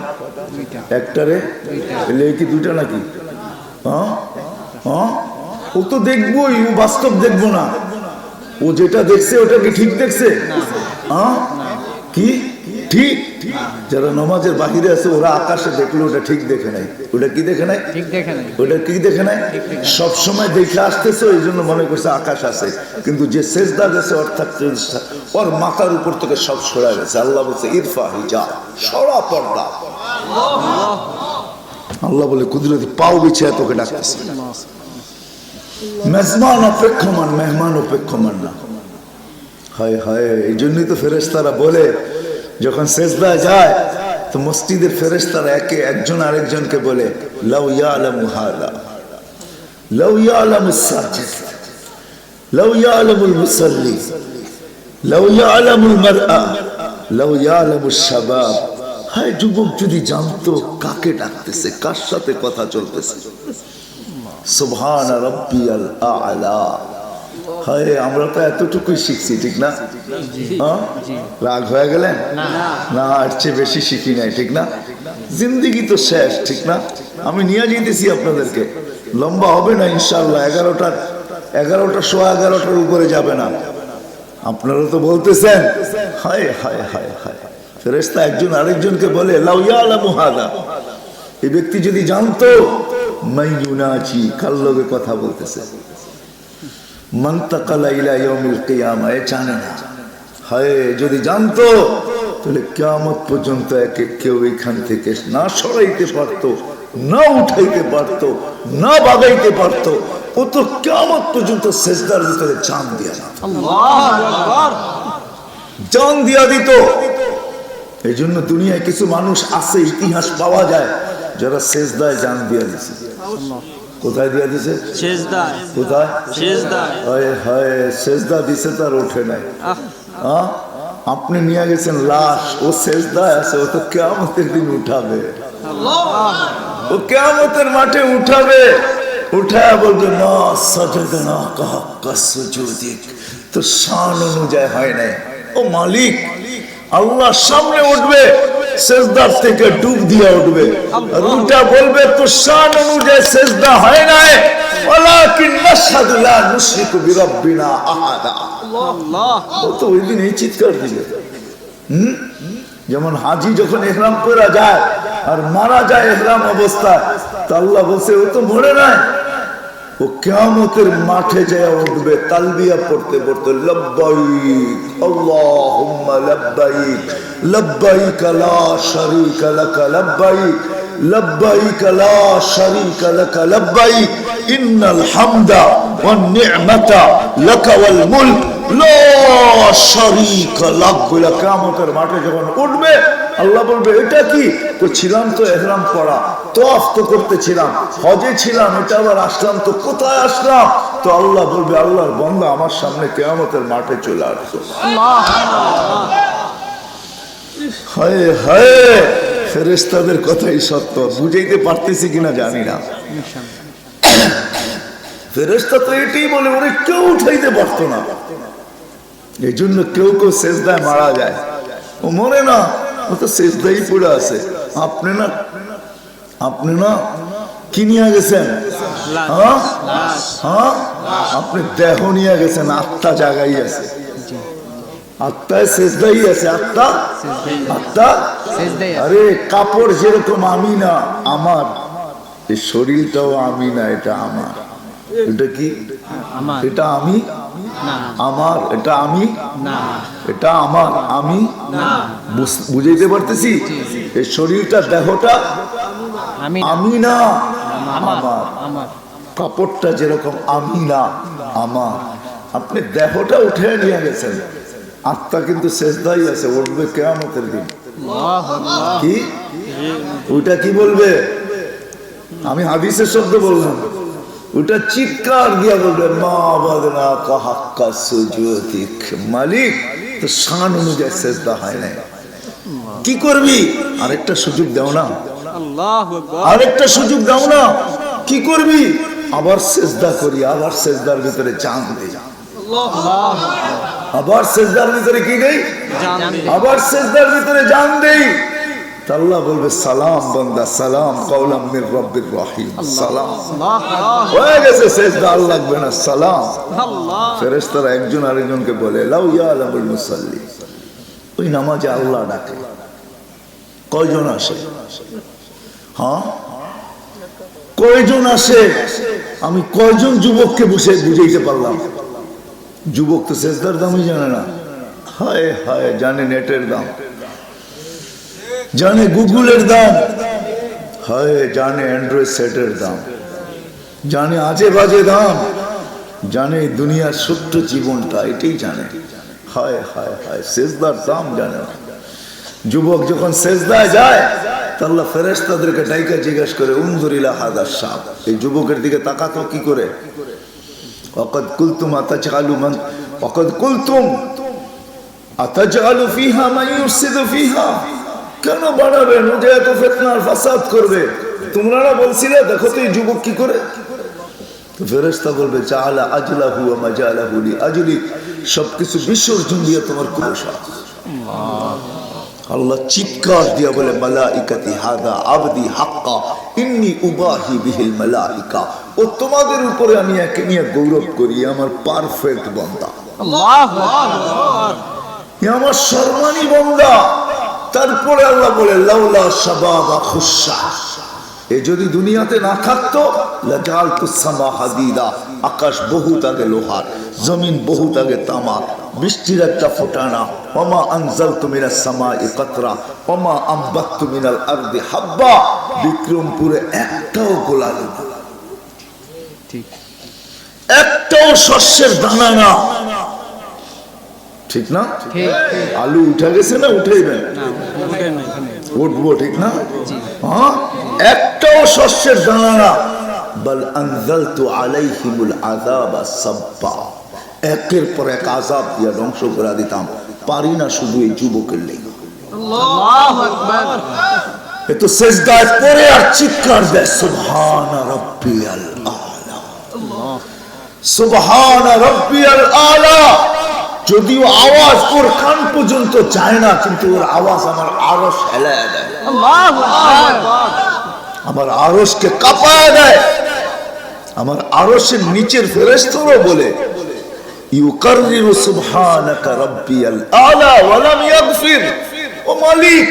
একটারে এলে কি দুইটা নাকি? ও তো দেখবোই, ও বাস্তব দেখবো না। ও যেটা দেখছে ওটা কি ঠিক দেখছে? কি ঠিক? যারা নামাজের বাহিরে আছে ওরা আকাশে দেখলো ওটা ঠিক দেখে নাই। ওটা কি দেখে নাই? ওটা কি দেখে নাই? সব সময় দেখে আসতেছে, ওই জন্য মনে করছে আকাশ আছে। কিন্তু যে সেজদা গেছে অর্থাৎ ওর মাথার উপর থেকে সব সরা গেছে। আল্লাহ বলছে ইরফা হিজাব, সরা পর্দা। আল্লাহ বলে কুদরতি পাও বিছিয়ে তোকে ডাকতেছে। মেজমান অপেক্ষমান, মেহমান অপেক্ষমান না। হায় হায়, এই জন্যই তো ফেরেশতারা বলে যখন সেজদায় যায় তো মসজিদের ফেরেশতারা একজন আরেকজনকে বলে লাউ ইয়ালামু হাযা, লাউ ইয়ালামুস সাজিদ, লাউ ইয়ালামুল মুসাল্লি, লাউ ইয়ালামুল মারআ, লাউ ইয়ালামুস শাবাব। হায় যুবক যদি জানতো কাকে ডাকতেছে, কার সাথে কথা চলতেছে। সুবহান রাব্বিয়াল আ'লা। হায়, আমরা তো এতটুকুই শিখছি, ঠিক না? রাগ হয়ে গেলেন না? আর চেয়ে বেশি শিখি নাই, ঠিক না? জিন্দিগি তো শেষ, ঠিক না? আমি নিয়ে যেতেছি আপনাদেরকে, লম্বা হবে না ইনশাল্লাহ। 11টা সোয়া 11টার উপরে যাবে না। আপনারা তো বলতেছেন হায় হায় হায় হায়। ফেরেশতা একজন আরেকজনকে বলে লাউ ইয়ালামু হাযা, এই ব্যক্তি যদি জানতো মাইয়ুনাজি, কার লগে কথা বলতেছে। মানতাকালা ইলা ইয়াউমিল কিয়ামা, এ জানে না। হায়, যদি জানতো তাহলে কিয়ামত পর্যন্ত একে কেউ এখান থেকে না সরাইতে পারতো, না উঠাইতে পারতো, না বাগাইতে পারতো। ও তো কিয়ামত পর্যন্ত সিজদার ভিতরে জান দিয়া দিত। আল্লাহু আকবার, জান দিয়া দিত। এই জন্য দুনিয়ায় কিছু মানুষ আছে, ইতিহাস পাওয়া যায়, যারা সিজদায় জান দিয়া দিছে। কোথায় দিয়া দিছে? সিজদায়। কোথায়? সিজদায়। হায় হায়, সিজদা দিছে তার ওঠে নাই। আপনি নিয়ে গেছেন লাশ, ও সিজদায় আছে, ও তো কিয়ামতের দিন উঠাবে। ও কিয়ামতের মাঠে উঠাবে, উঠায় বলবে মা সাজাদনা কাহক্কা সুজুদিক, তো শান অনুযায়ী হয় নাই। ও মালিক, আল্লাহর সামনে উঠবে, সিজদার থেকে ডুব দিয়ে উঠবে, আর উল্টা বলবে তো শান অনুযায়ী সিজদা হয় নাই, ওয়ালাকিন নাশহাদু লা নুশরিকু বিরাব্বিনা আহাদা। আল্লাহ, ও তো ওই দিন এই চিৎকার দিবে। যেমন হাজি যখন ইহরাম পরা যায় আর মারা যায় ইহরাম অবস্থায়, তো আল্লাহ বলছে ও তো মরে নাই, ও কিয়ামতের মাঠে যায় উঠবে তালবিয়া পড়তে পড়তে লব্বাইক আল্লাহুম্মা লব্বাইক, লব্বাইক লা শারীকা লাক লব্বাইক, লব্বাইক লা শারীকা লাক লব্বাইক, ইন্নাল হামদা ওয়ান নি'মাতা লাক ওয়াল মুলক লা শারীকা লাক। বলে কিয়ামতের মাঠে যখন উঠবে আল্লাহ বলবে এটা কি? তো ছিলাম তো ইহরাম পরা, তওয়াফ তো করতেছিলাম, হজে ছিলাম, এটা আবার আসলাম, তো কোথায় আসলাম? তো আল্লাহ বলবে আল্লাহর বান্দা আমার সামনে কিয়ামতের মাঠে চলে আসছো। হায় হায়, ফেরেশতাদের কথাই সত্য। বুঝাইতে পারতেছি কিনা জানি না। ফেরেশতা তো এটাই বলে, ওরে কেউ উঠাইতে পারতো না। এই জন্য কেউ কেউ সিজদায় মারা যায়, ও মরে না, ও তো সিজদাই পড়ে আছে। আপনি না কি নিয়ে গেছেন? আপনি দেহ নিয়ে গেছেন, আত্মা জায়গায় আছে। আত্মায় সেজদাই আছে। আত্মা আত্মা আরে কাপড় যেরকম আমি না আমার, এই শরীরটাও আমি না, এটা আমার। এটা কি? এটা আমি আমার, এটা আমি এটা আমার আমি। বুঝাইতে পারতেছি? এই শরীরটা দেহটা আমি না আমার। কাপড়টা যেরকম আমি না আমার। আপনি দেহটা উঠে নিয়ে গেছেন, আত্মা কিন্তু সেজদাই আছে, উঠবে কিয়ামতের দিন। কি ওইটা কি বলবে? আমি হাদিসের শব্দ বললাম, ওটা চিৎকার দিয়া বলবে মা বাদনা কাহাক্কা সুজুদিক, মালিক তো শান অনুযায়ী সেজদা হয় না। কি করবি? আরেকটা সুযোগ দাও না, আরেকটা সুযোগ দাও না। কি করবি? আবার সেজদা করি, আবার সেজদার ভিতরে জান দেই, আবার সেজদার ভিতরে কি দেই, আবার সেজদার ভিতরে জান দেই। আল্লাহ বলবে সালাম বান্দা সালাম, কওলাম মির রব্বির রহিম, সালাম হয়ে গেছে, সেজদা আর লাগবে না, সালাম। ফেরেশতারা একজন আরেকজনকে বলে লাউ ইয়ালামুল মুসাল্লি, ওই নামাজে আল্লাহ ডাকে কয়জন আসে? হ্যাঁ কয়জন আসে? আমি কয়জন যুবককে বুঝাইতে পারলাম? যুবক তো সেজদার দামই জানে না। হায় হায়, জানে নেটের দাম, জানে গুগলের দাম, হায় জানে অ্যান্ড্রয়েড সেটের দাম, জানে আজে বাজে দাম, জানে দুনিয়ার ছোট্ট জীবনটা, এটাই জানে। হায় হায় হায়, সেজদার দাম জানে না। যুবক যখন সেজদায় যায়, আল্লাহ ফেরেশতাদেরকে ডাইকা জিজ্ঞাসা করে উনজুর ইলা হাযা শাব, এই যুবকের দিকে তাকাতো কি করে? ওয়াকাদ কুলতুম আতাজআলু মান ওয়াকাদ কুলতুম আতাজআলু ফিহা মান ইউফসিদু ফিহা, কেন বাড়াবেন? ও যে এত ফিতনা আর ফাসাদ করবে, তোমরা না বলছিলে? দেখো তো এই যুবক কি করে। তো ফেরেশতা বলবে জাআলা আজলাহু ওয়া মাজালাহু লি আজলি, সবকিছু বিসর্জন দিয়ে তোমার কুশা। আল্লাহ চিৎকার দিয়া বলে মালাইকাতি হাদা আবদি হাক্কা ইন্নী উবাহি বিহিল মালাইকা, ও তোমাদের উপরে আমি একে নিয়ে গৌরব করি, আমার পারফেক্ট বান্দা, আল্লাহু আকবার, আমার সম্মানী বান্দা। তারপরে আল্লাহ বলে লাউলা শাবাবা খুশা, এ যদি দুনিয়াতে না থাকতো লাজালতুস সামা হাদিদা, আকাশ বহুত আগে লোহার, জমিন বহুত আগে তামার, বৃষ্টির একটা ফোঁটানা, ওমা আনজালতু মিনাস সামাই কাতরা ওমা আমবাততু মিনাল আরদি হাব্বা, বিক্রমপুরে একটাও গোলা না, ঠিক একটাও শস্যের দানা না, ঠিক না? আলু উঠে গেছে না উঠেইবেন? উঠবো, ঠিক না? হ্যাঁ, একটাও শস্যের দানা না। বল আনজালতু আলাইহিমুল আযাবা সাব্বা, একের পর এক আযাব দিয়ে ধ্বংস করে দিতাম। পারি না শুধু এই যুবকের লেগে। আল্লাহু আকবার। এ তো সিজদায় পড়ে আর চিৎকার দেয় সুবহান রাব্বিয়াল আলা, সুবহান রাব্বিয়াল আলা। যদিও আওয়াজ ওর কান পর্যন্ত যায় না, কিন্তু ওর আওয়াজ আমার আরশ হেলায় দেয়, আল্লাহু আকবার, আমার আরশকে কাঁপায় দেয়। আমার আরশের নিচের ফেরেশতারা বলে ইউকাররিরু সুবহানাকা রাব্বিয়াল আলা ওয়া লাম ইয়াগফির, ও মালিক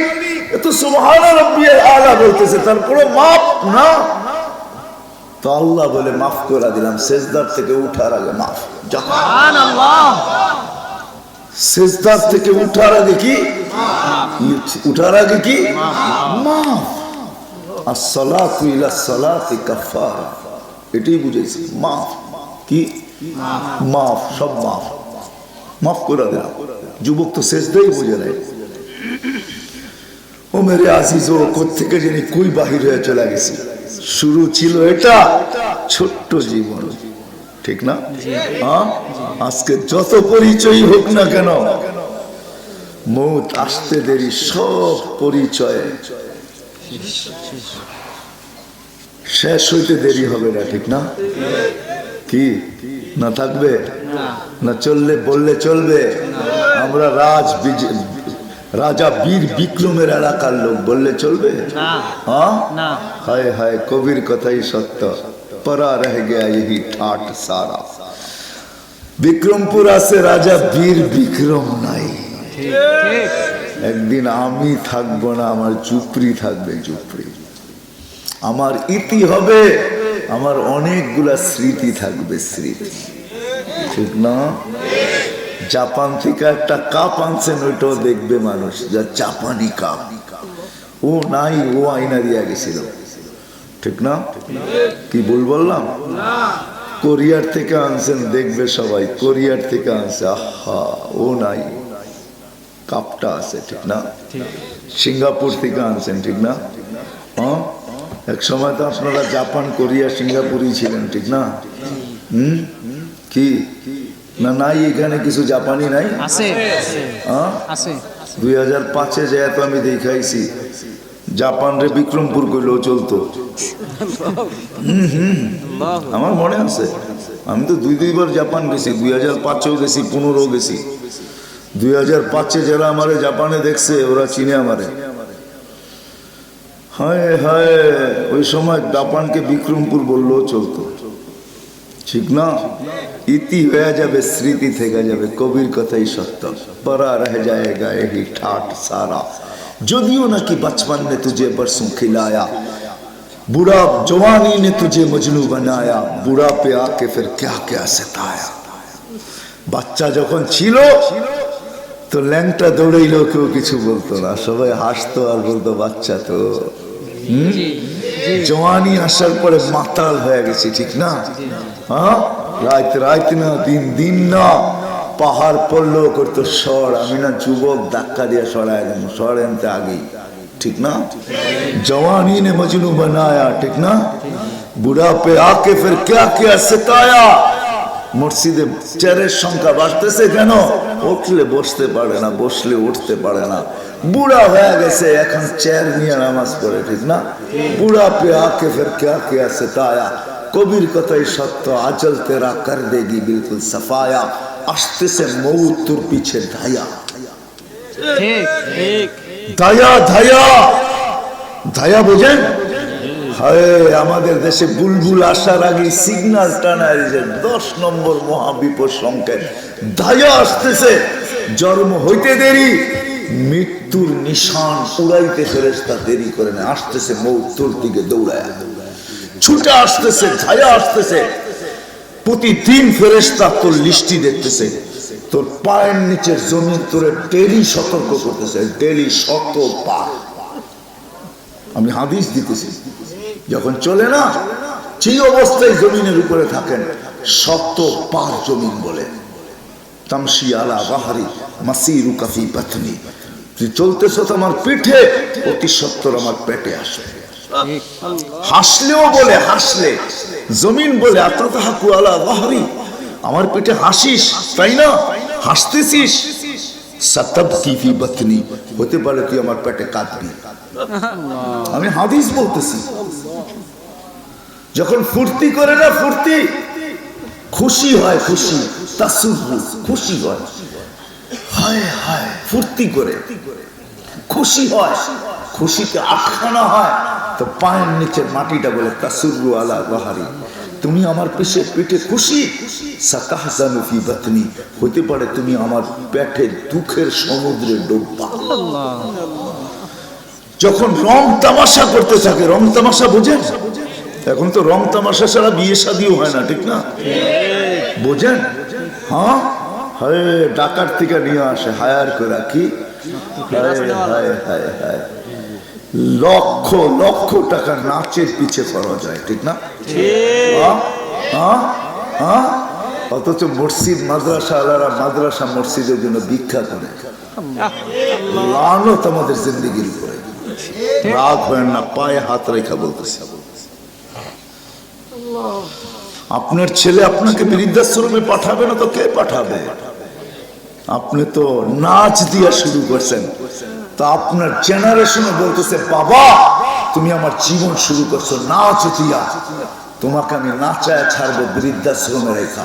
এ তো সুবহান রাব্বিয়াল আলা বলতেছে, তারপরে মাফ না। তো আল্লাহ বলে মাফ করে দিলাম, সিজদার থেকে উঠার আগে মাফ। সুবহানাল্লাহ, সিজদার থেকে উঠার আগে কি? উঠার আগে কি? মাফ। আসসালাতু ইলা সালাতি কাফারা, এটাই বুঝেছি মাফ। কি মাফ? সব মাফ, মাফ করে দিলাম। যুবক তো সিজদাই বুঝে নাই। ও মেরে আজিজ, ও কোত্থেকে জানি কই বাহির হয়ে চলে গেছি। শুরু ছিল এটা ছোট্ট জীবন, ঠিক না? হ্যাঁ, আজকে যত পরিচয় হোক না কেন, মৌত আসতে দেরি, সব পরিচয় শেষ হইতে দেরি হবে না, ঠিক না? কি না থাকবে না? চললে বললে চলবে? আমরা রাজা বীর বিক্রমের এলাকার লোক বললে চলবে? হ্যাঁ, হায় হায়, কবির কথাই সত্য, পরা রহ গয়া यही ঠাট সারা। বিক্রমপুর আছে রাজা বীর বিক্রম নাই। একদিন আমি থাকবো না, আমার চুপড়ি থাকবে, চুপড়ি। আমার ইতি হবে, আমার অনেকগুলা স্মৃতি থাকবে, স্মৃতি। ঠিক না? জাপান থেকে একটা কাপ আনছেন, ওইটাও দেখবে মানুষ, যা জাপানি কাপ। ও নাই, ও আয়না দিয়া গেছিল। ঠিক না? কি ভুল বললাম? কোরিয়ার থেকে আনছেন, দেখবে সবাই কোরিয়ার থেকে আনছে। আহা, ও নাই, কাপটা আছে। ঠিক না? সিঙ্গাপুর থেকে আনছেন। ঠিক না? হ্যাঁ, এক সময় তো আপনারা জাপান, কোরিয়া, সিঙ্গাপুরই ছিলেন। ঠিক না? কি না নাই এখানে কিছু জাপানি নাই? হ্যাঁ, 2005-এ যায় তো আমি দেখাইছি, জাপান রে বিক্রমপুর করলেও চলতো। আমার মনে আছে, আমি তো দুইবার জাপান গেছি, 2005-এও গেছি, 15-ও গেছি। 2005-এ যারা আমারে জাপানে দেখছে ওরা চিনে আমারে। হায় হায়, ওই সময় জাপানকে বিক্রমপুর বললেও চলতো। ঠিক না? ইতি হয়ে যাবে, স্মৃতি থেকে যাবে। কবির কথাই সত্য, পরা রহ জায়েগা यही ठाट सारा, যদিও নাকি बचपन ने तुझे बरसों खिलाया, बुढ़ा जवानी ने तुझे मजनू बनाया, बुढ़ा पे आके फिर क्या क्या सताया। বাচ্চা যখন ছিল তো ল্যাংটা দৌড়াইলেও কেউ কিছু বলতো না, সবাই হাসতো আর বলতো বাচ্চা তো। জওয়ানি আসার পরে মাতাল হয়ে গেছি। ঠিক না? হ্যাঁ, রাত রাত না, দিন দিন না, পাহাড় পড়লো করতো সর, আমি না যুবক ধাক্কা দিয়ে সরাই দেন, সর এনতে আগেই। ঠিক না? জওয়ানি নে মজনু বানায়া। ঠিক না? বুড়া পে আকে ফির ক্যা ক্যা সতায়া। মসজিদে চেয়ারের সংখ্যা বাড়তেছে কেন? উঠলে বসতে পারে না, বসলে উঠতে পারে না, বুড়া হয়ে গেছে, এখন চেয়ার নিয়ে নামাজ পড়ে। ঠিক না? বুড়া পে আকে ফির ক্যা ক্যা সতায়া। কবির কথাই সত্য, আচল তেরা কর দেগি বিলকুল সাফায়া। আসতেছে মৌত তোর পিছে ধায়া। ধায়া ধায়া ধায়া, বোঝেন? হায়, আমাদের দেশে বুলবুল আসার আগে সিগন্যাল টানায় যে 10 নম্বর মহাবিপদ সংকেত ধায়া আসতেছে। জন্ম হইতে দেরি, মৃত্যুর নিশান উড়াইতে ফেরেশতা দেরি করে না। আসতেছে মৌত তোর দিকে দৌড়ায়, ছুটে আসতেছে, ধায়া আসতেছে। প্রতিদিন ফেরেশতা তোর লিস্টি দেখতেছে, তোর পায়ের নিচের জমিন তোরে ডেলি সতর্ক করতেছে, ডেলি 100 বার। আমি হাদিস দিতেছি, যখন চলে না সেই অবস্থায় জমিনের উপরে থাকেন, 100 বার জমিন বলে তামশি আলা বাহারি মাসিরু কাফি বাতনি, তুই চলতেছ তোমার পিঠে, অতি সত্তর আমার পেটে আসে। হাসলেও বলে, হাসলে জমিন বলে আতাতাহাকু আলা বাহারি, আমার পিঠে হাসিস, তাই না? হাসতেছিস, সাতাবকি ফি বাতনি, হতে পারে তুই আমার পেটে কাঁদবি। আমি হাদিস বলতেছি। যখন ফুর্তি করে না, ফুর্তি, খুশি হয়, খুশি, তাসুররু, খুশি হয়, হায় হায়, ফুর্তি করে খুশি হয়, খুশিতে আটখানা হয়, তো পায়ের নিচের মাটিটা বলে তাসুররু আলা বাহারি, তুমি আমার পিঠে খুশি, সাতাহজানু ফি বাতনি, হতে পারে তুমি আমার পেটে দুঃখের সমুদ্রে ডুববা। যখন রং তামাশা করতে থাকে, রং তামাশা বোঝেন? এখন তো রং তামাশা ছাড়া বিয়ে শাদিও হয় না। ঠিক না? বোঝেন? হ্যাঁ, হায়, ডাকার থেকে নিয়ে আসে হায়ার করে, কি লক্ষ লক্ষ টাকা নাচের পিছে খরচ হয়। ঠিক না? অথচ মসজিদ মাদ্রাসা আলারা মাদ্রাসা মসজিদের জন্য ভিক্ষা করে। লানত আমাদের জিন্দেগির উপরে। রাগ হয় না, পায়ে হাত রেখা বলতেছে, আপনার ছেলে আপনাকে বৃদ্ধাশ্রমে পাঠাবে না তো কে পাঠাবে? আপনি তো নাচ দিয়া শুরু করছেন, তো আপনার জেনারেশনে বলতেছে বাবা তুমি আমার জীবন শুরু করছো নাচ দিয়া, তোমাকে আমি নাচায় ছাড়বো বৃদ্ধাশ্রমে রেখা।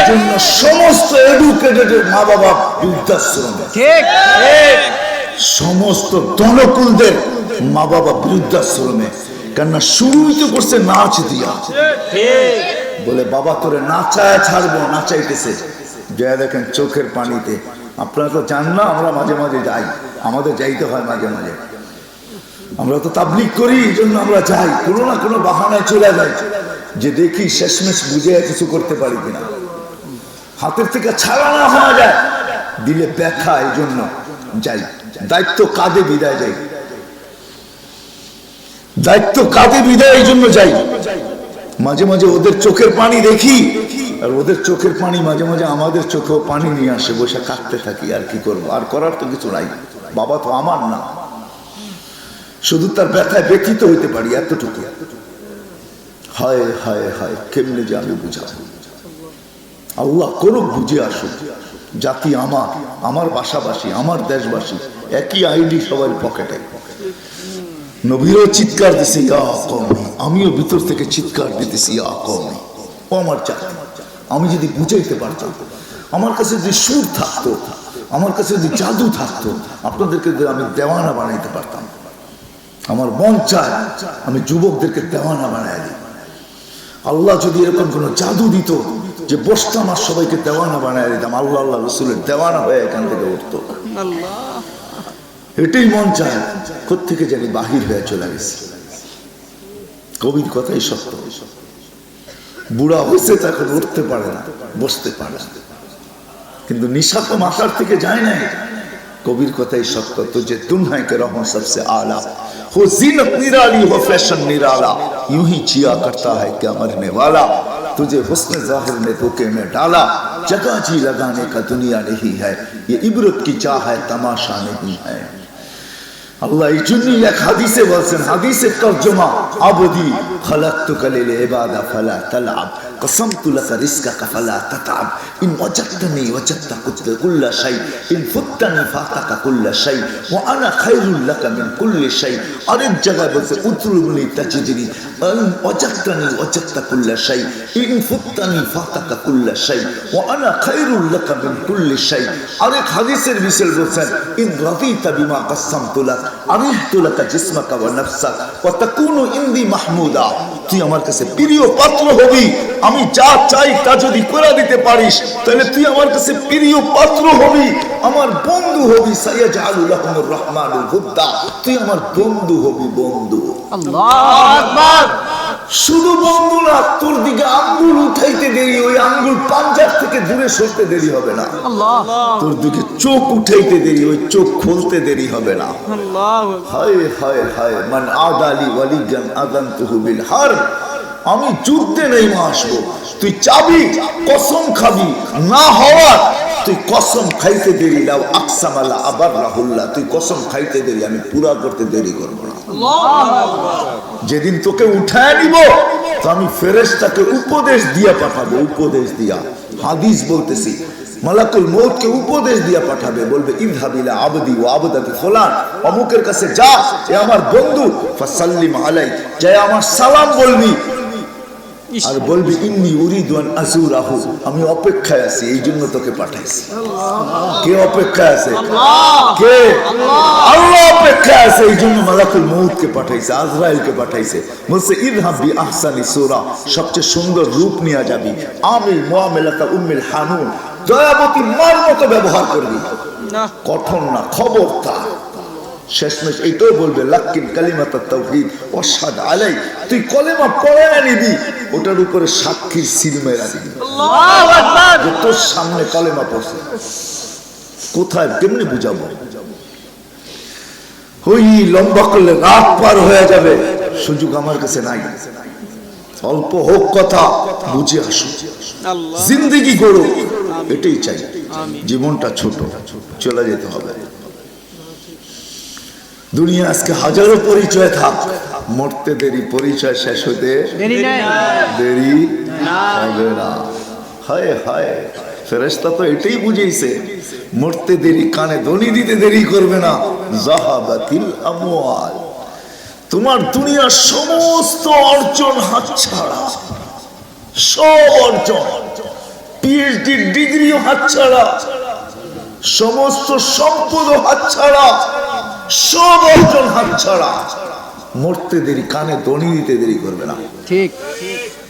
জন্য সমস্ত এডুকেটেড মা বাবা বৃদ্ধাশ্রমে, সমস্ত ধনকুলদের মা বাবা বৃদ্ধাশ্রমে, কেননা শুরুই তো করছে নাচ দিয়া। বলে বাবা তোরে নাচায় ছাড়বো, নাচাইতেছে। যা দেখেন চোখের পানিতে। আপনারা তো জান না, আমরা মাঝে মাঝে যাই, আমাদের যাইতে হয় মাঝে মাঝে। আমরা তো তাবলীগ করি, এই জন্য আমরা যাই, কোনো না কোনো বাহানায় চলে যাই, যে দেখি শেষমেশ বুঝে কিছু করতে পারি কিনা। হাতের থেকে ছাড়া না হওয়া যায়, দিলে ব্যথা, এই জন্য যাই। দায়িত্ব কাঁধে বিদায় যাই, দায়িত্ব কাঁধে বিদায়, এই জন্য যাই। মাঝে মাঝে ওদের চোখের পানি দেখি, আর ওদের চোখের পানি মাঝে মাঝে আমাদের চোখেও পানি নিয়ে আসে, বসে কাঁদতে থাকি। আর কি করবো, আর করার তো কিছু নাই। বাবা তো আমার না, শুধু তার ব্যথায় ব্যথিত হইতে পারি, এতটুকু। হায় হায় হায়, কেমনে যে আমি বুঝাবো। আল্লাহ করুক বুঝে আসুক। জাতি আমার, আমার বাসাবাসী, আমার দেশবাসী, একই আইডি সবার পকেটে। নবীরও চিৎকার দিছে ইয়া কওমি, আমিও ভিতর থেকে চিৎকার দিতেছি ইয়া কওমি, ও আমার জাতি। আমি যদি বুঝাইতে পারতাম, আমার কাছে যদি সুর থাকতো, আমার কাছে যদি জাদু থাকতো, আপনাদেরকে আমি দেওয়ানা বানাইতে পারতাম। আমার মন চায় আমি যুবকদেরকে দেওয়ানা বানাই দিই। আল্লাহ যদি এরকম কোন জাদু দিত যে বসতাম আর সবাইকে দেওয়ানা বানাই দিতাম, আল্লাহ আল্লাহ রসুলের দেওয়ানা হয়ে এখান থেকে উঠতো। এটাই মন চায়, কোত্থেকে জানি বাহির হয়ে চলে গেছে। কবির কথাই সত্য। বুড়া হয়েছে তো এখন উঠতে পারে না, বসতে পারে না, কিন্তু নিশা তো মাথার থেকে যায় নাই। कबीर को ही शक कर तुझे तुम है कि रहूं सबसे आला हो जीनत निराली हो फैशन निराला यूं ही जिया करता है क्या मरने वाला तुझे हुस्न जाहिर ने धोखे में डाला जगह जी लगाने का दुनिया नहीं है ये इबरत की चाह है तमाशा नहीं है अल्लाह इजुन्नी एक हदीसे बोलছেন হাদিসের তরজমা আবদি খলাকতুকা লিল ইবাদা ফালা তালআব قسمت لك رزقك فلا تتعب إن وجدتني وجدت كل شيء إن فتني فاتك كل شيء وأنا خير لك من كل شيء أريد جگہ بولتے اطلبني تجدني إن وجدتني وجدت كل شيء إن فتني فاتك كل شيء وأنا خير لك من كل شيء أريد حديثের মিশাল বলছেন إن رضيت بما قسمت لك أريد لك جسمك ونفسك وتكون عندي محمودا তুই আমার কাছে প্রিয় পাত্র হবি আমি যা চাই তা যদি করে দিতে পারিস তাহলে তুই আমার কাছে প্রিয় পাত্র হবি আমার বন্ধু হবি সাইয়াজালু লাহুমুর রহমানুল হুদ্দা তুই আমার বন্ধু হবি বন্ধু আল্লাহু আকবার শুধু বন্ধু না তোর দিকে আঙ্গুল উঠাইতে দেরি ওই আঙ্গুল পাঞ্জাব থেকে দূরে সরতে দেরি হবে না আল্লাহ তোর দিকে চোখ উঠাইতে দেরি ওই চোখ খুলতে দেরি হবে না আল্লাহ হায় হায় হায় মান আদালি ওয়ালিয়ান আযানতুহু বিল হার আমি যুদ্ধে নেই আসবো তুই চাবি কসম খাবি না হওয়ার তুই কসম খাইতে দেরি লাও আকসামালা আবার রাহুল্লাহ তুই কসম খাইতে দেরি আমি পুরা করতে দেরি করব না যেদিন তোকে উঠায় নিব তো আমি ফেরেশতাকে উপদেশ দিয়া পাঠাবো উপদেশ দিয়া হাদিস বলতেছি মালাকুল মউত কে উপদেশ দিয়া পাঠাবে বলবে ইযহাব ইলা আবদি ওয়া আবদাতি ফুলান অমুকের কাছে যা এ আমার বন্ধু ফাসাল্লিম আলাই যা আমার সালাম বলবি আর বলবি ইন্নী উরিদু আন আযুরাহু আমি অপেক্ষায় আছি এইজন্য তোকে পাঠাইছি কে অপেক্ষায় আছে আল্লাহ কে আল্লাহ অপেক্ষায় আছে এইজন্য মালাকুল মউত কে পাঠাইছে আজরাইল কে পাঠাইছে বলছে ইযহাব বি আহসানি সূরা সবচেয়ে সুন্দর রূপ নিয়ে যাবি আমিল মুআমালাতা উম্মুল হানুন দয়াবতী মার মতো ব্যবহার করবি না কঠোর না খবরদার শেষমেশ এইটাও বলবে লাকিন কালিমাতুত তাওহীদ ওয়াশহাদ আলাই তুই কলেমা পড়ে নিবি ওটার উপরে সাক্ষীর সিল মেরা দিবি আল্লাহু আকবার তোর সামনে কলেমা পড়ছে কোথায় কেমনে বুঝাবো ওই লম্বা করলে রাত পার হয়ে যাবে সুযোগ আমার কাছে নাই অল্প হোক কথা বুঝে আসো আল্লাহ জিন্দেগি গড়ো এটাই চাই জীবনটা ছোট চলে যেতে হবে দুনিয়া আজকে হাজারো পরিচয় থাক মরতে দেরি পরিচয় শেষ হতে দেরি হবে না হায় হায় ফেরেশতা তো এটাই বুঝাইছে মরতে দেরি কানে ধ্বনি দিতে দেরি করবে না যাহাবাতিল আমওয়াল তোমার দুনিয়ার সমস্ত অর্জন হাতছাড়া সব অর্জন পিএইচডি ডিগ্রিও হাতছাড়া সমস্ত সম্পদও হাতছাড়া সব অর্জন হাতছাড়া মরতে দেরি কানে ধ্বনি দিতে দেরি করবে না ঠিক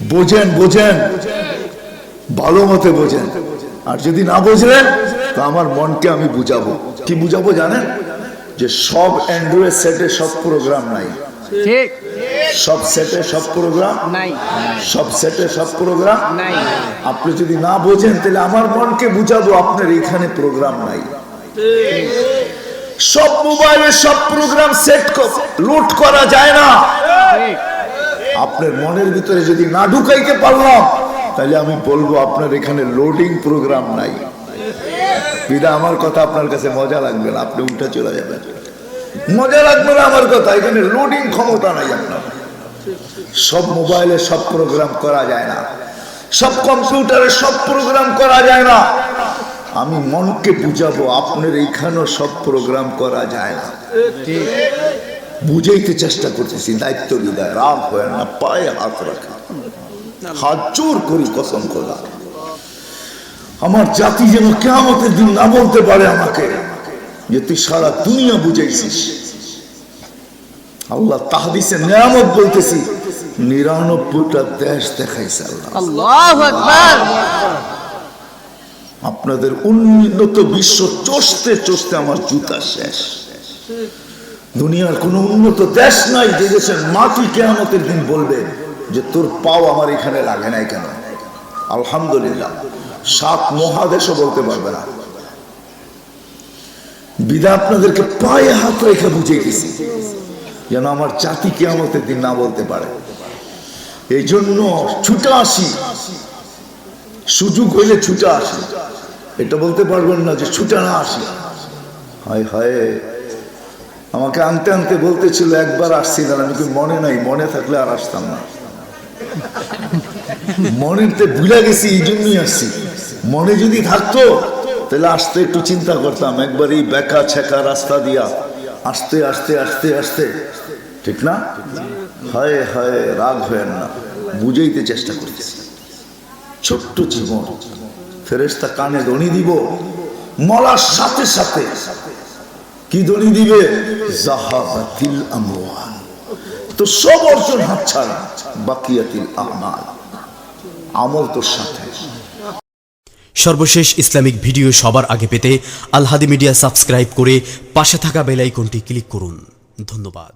বোঝেন বোঝেন, ভালো মতে বোঝেন। আর যদি না বুঝলেন তো আমার মনকে আমি বুঝাবো। কি বুঝাবো জানেন? যে সব অ্যান্ড্রয়েড সেটে সব প্রোগ্রাম নাই, ঠিক, সব সেটে সব প্রোগ্রাম নাই, সব সেটে সব প্রোগ্রাম নাই। আপনি যদি না বোঝেন তাহলে আমার মনকে বুঝাবো আপনার এখানে প্রোগ্রাম নাই। সব মোবাইলে সব প্রোগ্রাম সেট লোড করা যায় না। ঠিক, আপনার মনের ভিতরে যদি না ঢুকাইতে পারলাম তাহলে আমি বলবো আপনার এখানে লোডিং প্রোগ্রাম নাই। বিদা আমার কথা আপনার কাছে মজা লাগবে না, আপনি উঠে চলে যাবেন। মজা লাগবে না আমার কথা, এখানে লোডিং ক্ষমতা নাই আপনার। সব মোবাইলে সব প্রোগ্রাম করা যায় না, সব কম্পিউটারে সব প্রোগ্রাম করা যায় না। আমি মনকে বুঝাবো আপনার এইখানেও সব প্রোগ্রাম করা যায় না। ঠিক, বুঝাইতে চেষ্টা করতেছি, দায়িত্ব বিদায়, রাগ হয় না, পায়ে হাত রাখা, হাত জোর করি কসম খোদা, আমার জাতি যেন কিয়ামতের দিন না বলতে পারে আমাকে যে তুই সারা দুনিয়া বুঝাইছিস। আল্লাহ তাহদিসে নিয়ামত বলতেছি, 99টা দেশ দেখাইছে আল্লাহ। আল্লাহু আকবার। আপনাদের উন্নত বিশ্ব চষতে চষতে আমার জুতা শেষ। দুনিয়ার কোন উন্নত দেশ নাই যে দেশের মাটি কিয়ামতের দিন বলবে যে তোর পাও আমার এখানে লাগে নাই কেন। আলহামদুলিল্লাহ 7 মহাদেশও বলতে পারবে না। বিদা আপনাদেরকে পায়ে হাত রেখে বুঝিয়ে গেছি যেন আমার জাতি কিয়ামতের দিন না বলতে পারে। এই জন্য ছুটে আসি, সুযোগ হইলে ছুটে আসি। এটা বলতে পারবেন না যে ছুটে না আসি। হায় হায়, আমাকে আনতে আনতে বলতেছিল একবার আসছি না, আমি মনে নাই, মনে থাকলে আর আসতাম না। মনেতে ভুলে গেছি, এই জন্যই আসছি। মনে যদি থাকতো তাহলে আসতে একটু চিন্তা করতাম। একবার এই বেকা ছেকা রাস্তা দিয়া আসতে আসতে আসতে আসতে, ঠিক না? হায় হায়, রাগ হয় না, বুঝাইতে চেষ্টা করতেছি। ছোট্ট জীবন, ফেরেশতা কানে দনি দিব, মলার সাথে সাথে কি দনি দিবে? জাহাবাতিল আমওয়াল। তো সব অর্জন হাতছাড়া, বাকিয়াতিল আমাল, আমল তোর সাথে। সর্বশেষ ইসলামিক ভিডিও সবার আগে পেতে আল হাদি মিডিয়া সাবস্ক্রাইব করে পাশে থাকা বেল আইকনটি ক্লিক করুন। ধন্যবাদ।